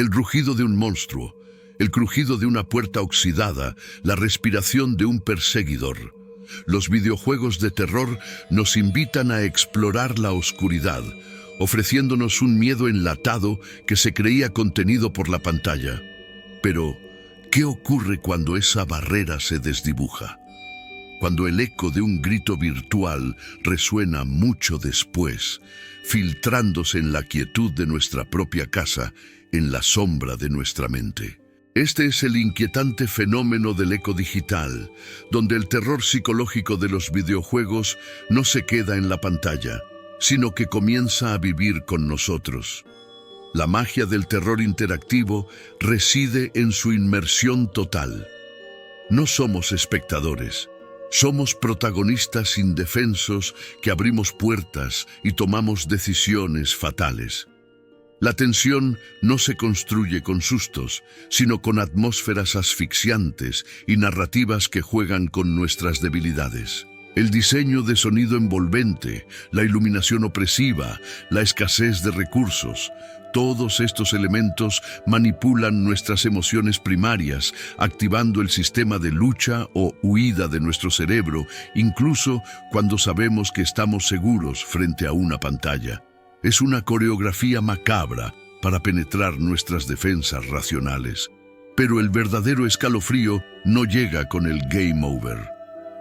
El rugido de un monstruo, el crujido de una puerta oxidada, la respiración de un perseguidor. Los videojuegos de terror nos invitan a explorar la oscuridad, ofreciéndonos un miedo enlatado que se creía contenido por la pantalla. Pero, ¿qué ocurre cuando esa barrera se desdibuja? Cuando el eco de un grito virtual resuena mucho después, filtrándose en la quietud de nuestra propia casa, en la sombra de nuestra mente. Este es el inquietante fenómeno del eco digital, donde el terror psicológico de los videojuegos no se queda en la pantalla, sino que comienza a vivir con nosotros. La magia del terror interactivo reside en su inmersión total. No somos espectadores, somos protagonistas indefensos que abrimos puertas y tomamos decisiones fatales. La tensión no se construye con sustos, sino con atmósferas asfixiantes y narrativas que juegan con nuestras debilidades. El diseño de sonido envolvente, la iluminación opresiva, la escasez de recursos, todos estos elementos manipulan nuestras emociones primarias, activando el sistema de lucha o huida de nuestro cerebro, incluso cuando sabemos que estamos seguros frente a una pantalla. Es una coreografía macabra para penetrar nuestras defensas racionales. Pero el verdadero escalofrío no llega con el game over.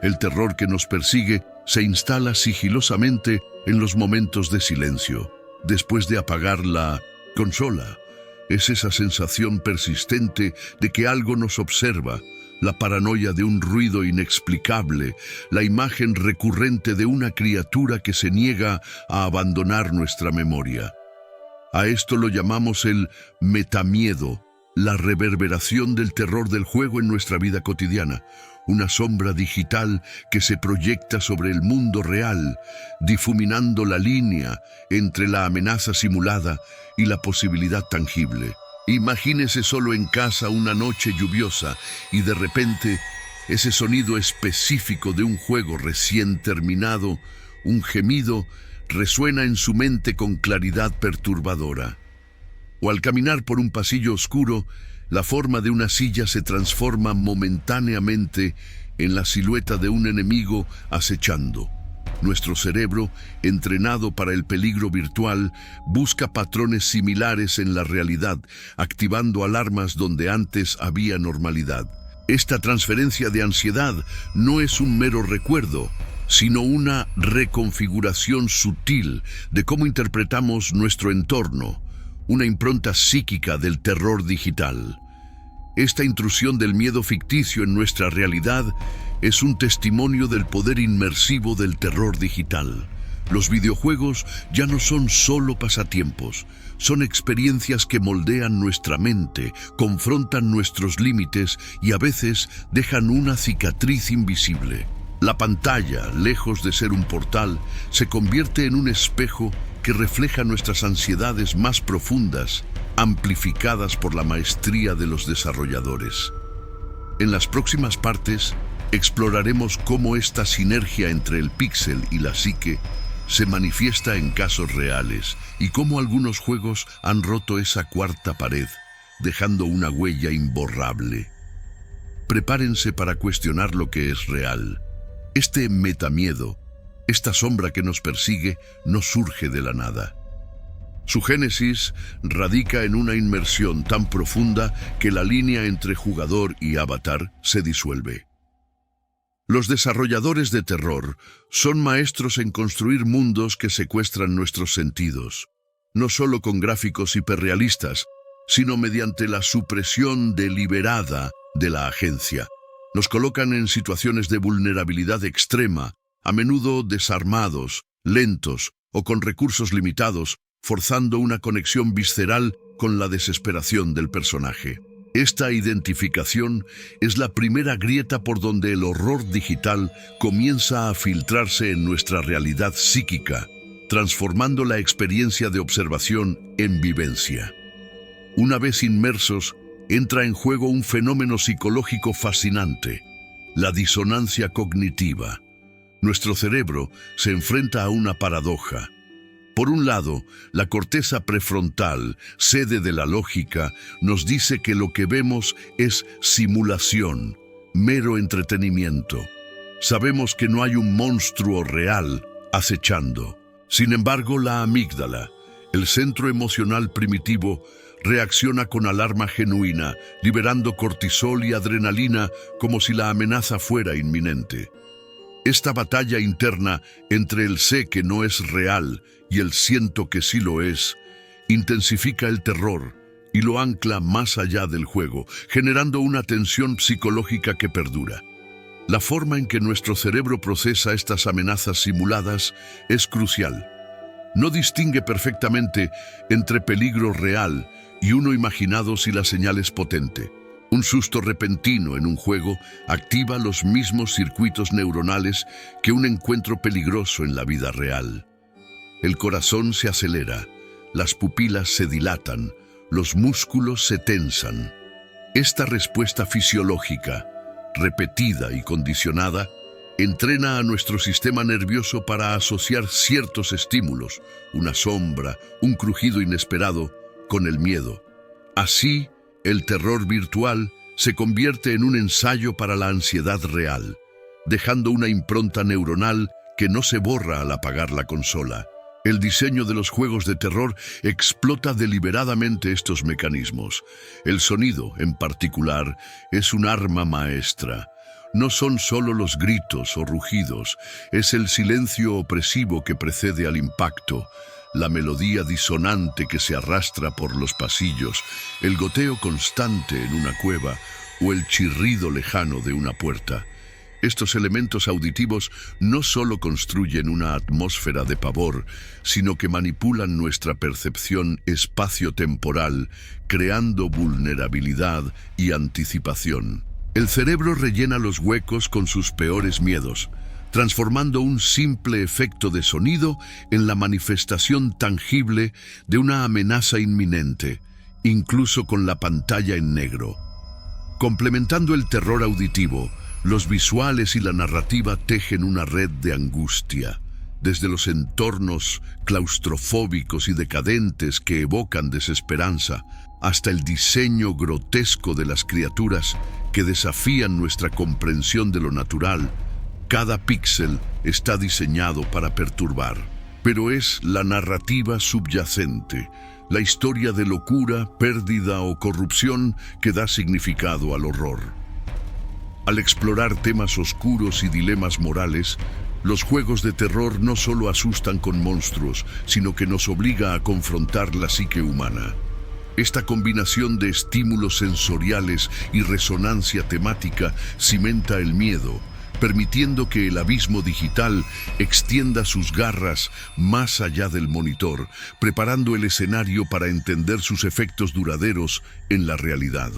El terror que nos persigue se instala sigilosamente en los momentos de silencio, después de apagar la consola. Es esa sensación persistente de que algo nos observa, la paranoia de un ruido inexplicable, la imagen recurrente de una criatura que se niega a abandonar nuestra memoria. A esto lo llamamos el metamiedo, la reverberación del terror del juego en nuestra vida cotidiana, una sombra digital que se proyecta sobre el mundo real, difuminando la línea entre la amenaza simulada y la posibilidad tangible. Imagínese solo en casa una noche lluviosa y de repente ese sonido específico de un juego recién terminado, un gemido, resuena en su mente con claridad perturbadora. O al caminar por un pasillo oscuro, la forma de una silla se transforma momentáneamente en la silueta de un enemigo acechando. Nuestro cerebro, entrenado para el peligro virtual, busca patrones similares en la realidad, activando alarmas donde antes había normalidad. Esta transferencia de ansiedad no es un mero recuerdo, sino una reconfiguración sutil de cómo interpretamos nuestro entorno, una impronta psíquica del terror digital. Esta intrusión del miedo ficticio en nuestra realidad es un testimonio del poder inmersivo del terror digital. Los videojuegos ya no son solo pasatiempos, son experiencias que moldean nuestra mente, confrontan nuestros límites y a veces dejan una cicatriz invisible. La pantalla, lejos de ser un portal, se convierte en un espejo que refleja nuestras ansiedades más profundas, amplificadas por la maestría de los desarrolladores. En las próximas partes, exploraremos cómo esta sinergia entre el píxel y la psique se manifiesta en casos reales y cómo algunos juegos han roto esa cuarta pared, dejando una huella imborrable. Prepárense para cuestionar lo que es real. Este metamiedo, esta sombra que nos persigue, no surge de la nada. Su génesis radica en una inmersión tan profunda que la línea entre jugador y avatar se disuelve. Los desarrolladores de terror son maestros en construir mundos que secuestran nuestros sentidos, no solo con gráficos hiperrealistas, sino mediante la supresión deliberada de la agencia. Nos colocan en situaciones de vulnerabilidad extrema, a menudo desarmados, lentos o con recursos limitados, forzando una conexión visceral con la desesperación del personaje. Esta identificación es la primera grieta por donde el horror digital comienza a filtrarse en nuestra realidad psíquica, transformando la experiencia de observación en vivencia. Una vez inmersos, entra en juego un fenómeno psicológico fascinante, la disonancia cognitiva. Nuestro cerebro se enfrenta a una paradoja. Por un lado, la corteza prefrontal, sede de la lógica, nos dice que lo que vemos es simulación, mero entretenimiento. Sabemos que no hay un monstruo real acechando. Sin embargo, la amígdala, el centro emocional primitivo, reacciona con alarma genuina, liberando cortisol y adrenalina como si la amenaza fuera inminente. Esta batalla interna entre el sé que no es real y el siento que sí lo es, intensifica el terror y lo ancla más allá del juego, generando una tensión psicológica que perdura. La forma en que nuestro cerebro procesa estas amenazas simuladas es crucial. No distingue perfectamente entre peligro real y uno imaginado si la señal es potente. Un susto repentino en un juego activa los mismos circuitos neuronales que un encuentro peligroso en la vida real. El corazón se acelera, las pupilas se dilatan, los músculos se tensan. Esta respuesta fisiológica, repetida y condicionada, entrena a nuestro sistema nervioso para asociar ciertos estímulos, una sombra, un crujido inesperado, con el miedo. Así, el terror virtual se convierte en un ensayo para la ansiedad real, dejando una impronta neuronal que no se borra al apagar la consola. El diseño de los juegos de terror explota deliberadamente estos mecanismos. El sonido, en particular, es un arma maestra. No son solo los gritos o rugidos, es el silencio opresivo que precede al impacto, la melodía disonante que se arrastra por los pasillos, el goteo constante en una cueva o el chirrido lejano de una puerta. Estos elementos auditivos no solo construyen una atmósfera de pavor, sino que manipulan nuestra percepción espacio-temporal, creando vulnerabilidad y anticipación. El cerebro rellena los huecos con sus peores miedos, transformando un simple efecto de sonido en la manifestación tangible de una amenaza inminente, incluso con la pantalla en negro. Complementando el terror auditivo, los visuales y la narrativa tejen una red de angustia, desde los entornos claustrofóbicos y decadentes que evocan desesperanza, hasta el diseño grotesco de las criaturas que desafían nuestra comprensión de lo natural. Cada píxel está diseñado para perturbar, pero es la narrativa subyacente, la historia de locura, pérdida o corrupción que da significado al horror. Al explorar temas oscuros y dilemas morales, los juegos de terror no solo asustan con monstruos, sino que nos obliga a confrontar la psique humana. Esta combinación de estímulos sensoriales y resonancia temática cimenta el miedo, permitiendo que el abismo digital extienda sus garras más allá del monitor, preparando el escenario para entender sus efectos duraderos en la realidad.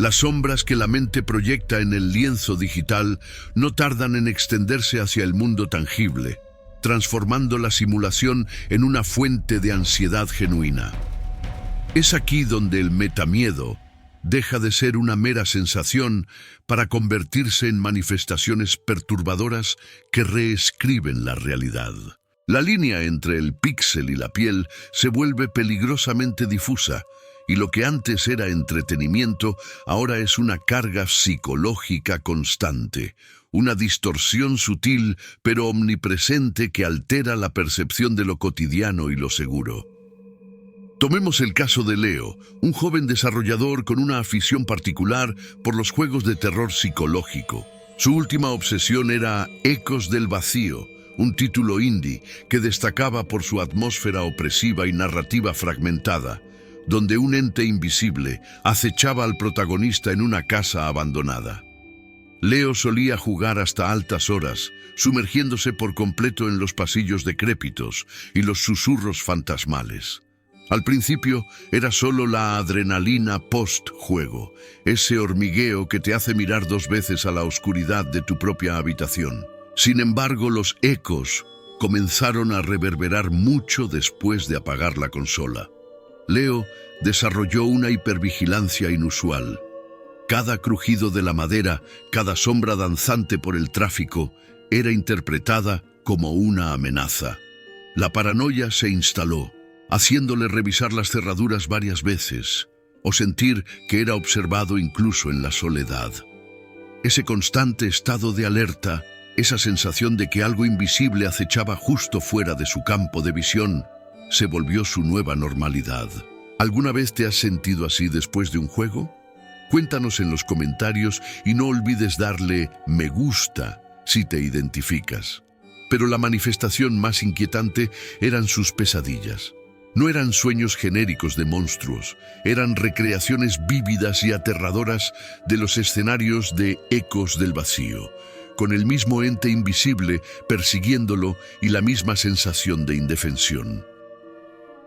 Las sombras que la mente proyecta en el lienzo digital no tardan en extenderse hacia el mundo tangible, transformando la simulación en una fuente de ansiedad genuina. Es aquí donde el metamiedo deja de ser una mera sensación para convertirse en manifestaciones perturbadoras que reescriben la realidad. La línea entre el píxel y la piel se vuelve peligrosamente difusa, y lo que antes era entretenimiento ahora es una carga psicológica constante, una distorsión sutil pero omnipresente que altera la percepción de lo cotidiano y lo seguro. Tomemos el caso de Leo, un joven desarrollador con una afición particular por los juegos de terror psicológico. Su última obsesión era Ecos del Vacío, un título indie que destacaba por su atmósfera opresiva y narrativa fragmentada, donde un ente invisible acechaba al protagonista en una casa abandonada. Leo solía jugar hasta altas horas, sumergiéndose por completo en los pasillos decrépitos y los susurros fantasmales. Al principio era solo la adrenalina post-juego, ese hormigueo que te hace mirar dos veces a la oscuridad de tu propia habitación. Sin embargo, los ecos comenzaron a reverberar mucho después de apagar la consola. Leo desarrolló una hipervigilancia inusual. Cada crujido de la madera, cada sombra danzante por el tráfico, era interpretada como una amenaza. La paranoia se instaló, haciéndole revisar las cerraduras varias veces, o sentir que era observado incluso en la soledad. Ese constante estado de alerta, esa sensación de que algo invisible acechaba justo fuera de su campo de visión, se volvió su nueva normalidad. ¿Alguna vez te has sentido así después de un juego? Cuéntanos en los comentarios y no olvides darle me gusta si te identificas. Pero la manifestación más inquietante eran sus pesadillas. No eran sueños genéricos de monstruos, eran recreaciones vívidas y aterradoras de los escenarios de Ecos del Vacío, con el mismo ente invisible persiguiéndolo y la misma sensación de indefensión.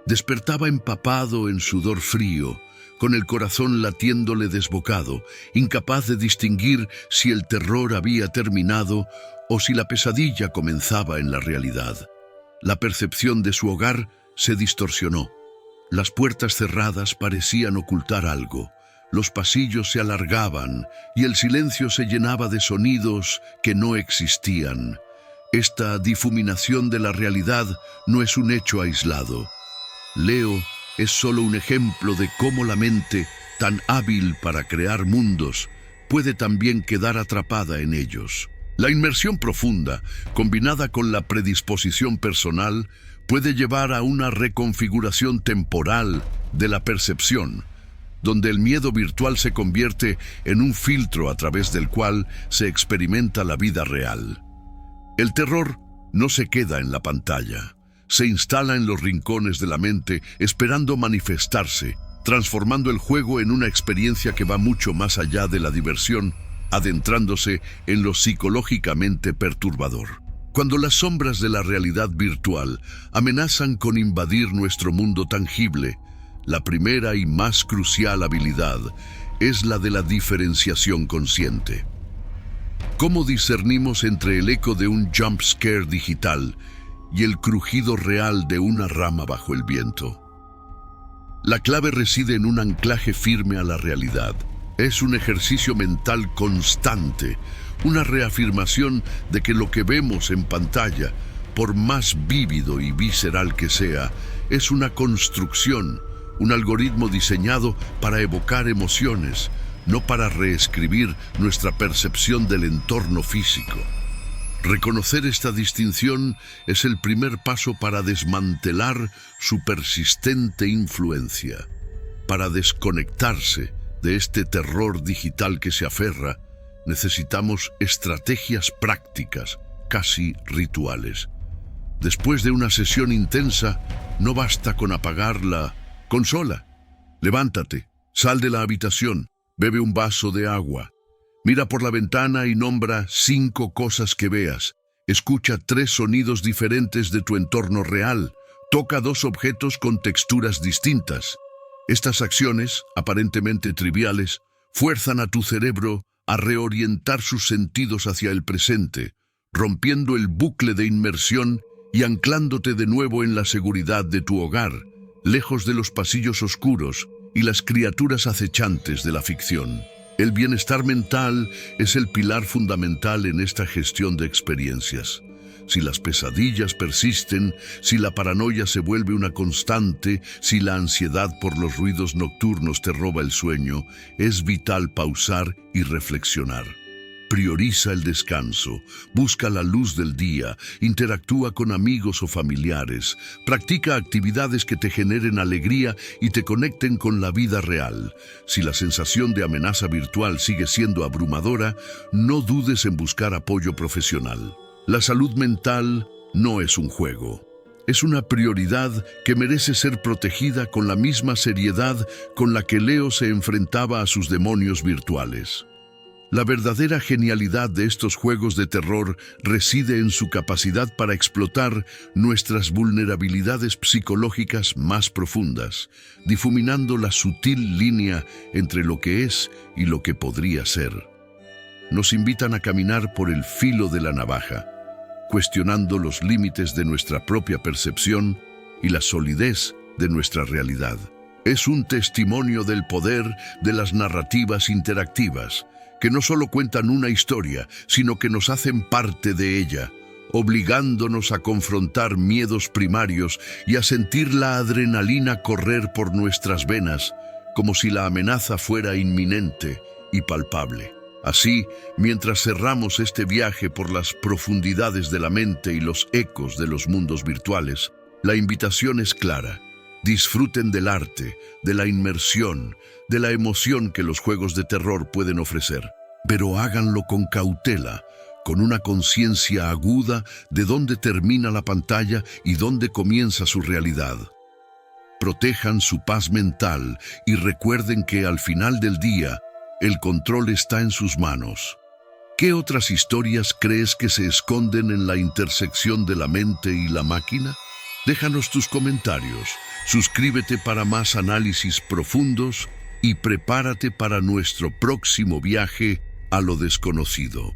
Despertaba empapado en sudor frío, con el corazón latiéndole desbocado, incapaz de distinguir si el terror había terminado o si la pesadilla comenzaba en la realidad. La percepción de su hogar se distorsionó. Las puertas cerradas parecían ocultar algo. Los pasillos se alargaban y el silencio se llenaba de sonidos que no existían. Esta difuminación de la realidad no es un hecho aislado. Leo es solo un ejemplo de cómo la mente, tan hábil para crear mundos, puede también quedar atrapada en ellos. La inmersión profunda, combinada con la predisposición personal, puede llevar a una reconfiguración temporal de la percepción, donde el miedo virtual se convierte en un filtro a través del cual se experimenta la vida real. El terror no se queda en la pantalla. Se instala en los rincones de la mente, esperando manifestarse, transformando el juego en una experiencia que va mucho más allá de la diversión, adentrándose en lo psicológicamente perturbador. Cuando las sombras de la realidad virtual amenazan con invadir nuestro mundo tangible, la primera y más crucial habilidad es la de la diferenciación consciente. ¿Cómo discernimos entre el eco de un jump scare digital y el crujido real de una rama bajo el viento? La clave reside en un anclaje firme a la realidad. Es un ejercicio mental constante, una reafirmación de que lo que vemos en pantalla, por más vívido y visceral que sea, es una construcción, un algoritmo diseñado para evocar emociones, no para reescribir nuestra percepción del entorno físico. Reconocer esta distinción es el primer paso para desmantelar su persistente influencia, para desconectarse de este terror digital que se aferra. Necesitamos estrategias prácticas, casi rituales. Después de una sesión intensa, no basta con apagar la consola. Levántate, sal de la habitación, bebe un vaso de agua. Mira por la ventana y nombra 5 cosas que veas. Escucha 3 sonidos diferentes de tu entorno real. Toca 2 objetos con texturas distintas. Estas acciones, aparentemente triviales, fuerzan a tu cerebro a reorientar sus sentidos hacia el presente, rompiendo el bucle de inmersión y anclándote de nuevo en la seguridad de tu hogar, lejos de los pasillos oscuros y las criaturas acechantes de la ficción. El bienestar mental es el pilar fundamental en esta gestión de experiencias. Si las pesadillas persisten, si la paranoia se vuelve una constante, si la ansiedad por los ruidos nocturnos te roba el sueño, es vital pausar y reflexionar. Prioriza el descanso, busca la luz del día, interactúa con amigos o familiares, practica actividades que te generen alegría y te conecten con la vida real. Si la sensación de amenaza virtual sigue siendo abrumadora, no dudes en buscar apoyo profesional. La salud mental no es un juego. Es una prioridad que merece ser protegida con la misma seriedad con la que Leo se enfrentaba a sus demonios virtuales. La verdadera genialidad de estos juegos de terror reside en su capacidad para explotar nuestras vulnerabilidades psicológicas más profundas, difuminando la sutil línea entre lo que es y lo que podría ser. Nos invitan a caminar por el filo de la navaja, cuestionando los límites de nuestra propia percepción y la solidez de nuestra realidad. Es un testimonio del poder de las narrativas interactivas, que no solo cuentan una historia, sino que nos hacen parte de ella, obligándonos a confrontar miedos primarios y a sentir la adrenalina correr por nuestras venas, como si la amenaza fuera inminente y palpable. Así, mientras cerramos este viaje por las profundidades de la mente y los ecos de los mundos virtuales, la invitación es clara. Disfruten del arte, de la inmersión, de la emoción que los juegos de terror pueden ofrecer, pero háganlo con cautela, con una conciencia aguda de dónde termina la pantalla y dónde comienza su realidad. Protejan su paz mental y recuerden que al final del día, el control está en sus manos. ¿Qué otras historias crees que se esconden en la intersección de la mente y la máquina? Déjanos tus comentarios, suscríbete para más análisis profundos y prepárate para nuestro próximo viaje a lo desconocido.